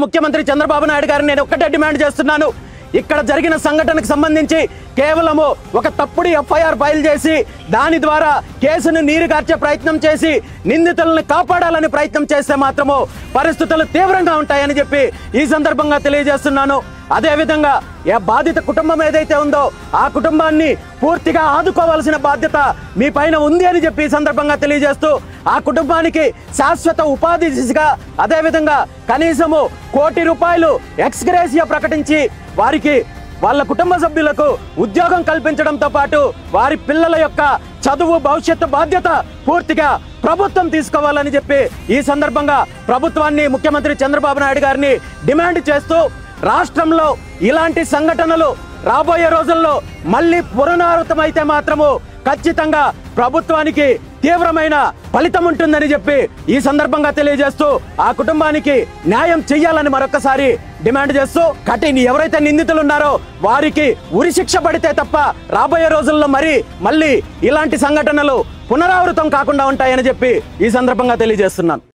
ముఖ్యమంత్రి చంద్రబాబు నాయుడు గారిని నేను ఒక్కటే డిమాండ్ చేస్తున్నాను. ఇక్కడ జరిగిన సంఘటనకు సంబంధించి కేవలము ఒక తప్పుడు ఎఫ్ఐఆర్ ఫైల్ చేసి దాని ద్వారా కేసును నీరుగార్చే ప్రయత్నం చేసి నిందితులను కాపాడాలని ప్రయత్నం చేస్తే మాత్రము పరిస్థితులు తీవ్రంగా ఉంటాయని చెప్పి ఈ సందర్భంగా తెలియజేస్తున్నాను. అదే విధంగా ఏ బాధిత కుటుంబం ఏదైతే ఉందో ఆ కుటుంబాన్ని పూర్తిగా ఆదుకోవాల్సిన బాధ్యత మీ పైన ఉంది అని చెప్పి ఈ సందర్భంగా తెలియజేస్తూ ఆ కుటుంబానికి శాశ్వత ఉపాధి దిశగా అదే విధంగా కనీసము ₹1 కోటి ఎక్స్గ్రేషియా ప్రకటించి వారికి వాళ్ళ కుటుంబ సభ్యులకు ఉద్యోగం కల్పించడంతో పాటు వారి పిల్లల యొక్క చదువు భవిష్యత్తు బాధ్యత పూర్తిగా ప్రభుత్వం తీసుకోవాలని చెప్పి ఈ సందర్భంగా ప్రభుత్వాన్ని ముఖ్యమంత్రి చంద్రబాబు నాయుడు గారిని డిమాండ్ చేస్తూ రాష్ట్రంలో ఇలాంటి సంఘటనలు రాబోయే రోజుల్లో మళ్ళీ పునరావృతమైతే మాత్రము ఖచ్చితంగా ప్రభుత్వానికి తీవ్రమైన ఫలితం ఉంటుందని చెప్పి ఈ సందర్భంగా తెలియజేస్తూ ఆ కుటుంబానికి న్యాయం చెయ్యాలని మరొకసారి డిమాండ్ చేస్తూ ఎవరైతే నిందితులు ఉన్నారో వారికి ఉరిశిక్ష పడితే తప్ప రాబోయే రోజుల్లో మళ్ళీ ఇలాంటి సంఘటనలు పునరావృతం కాకుండా ఉంటాయని చెప్పి ఈ సందర్భంగా తెలియజేస్తున్నాను.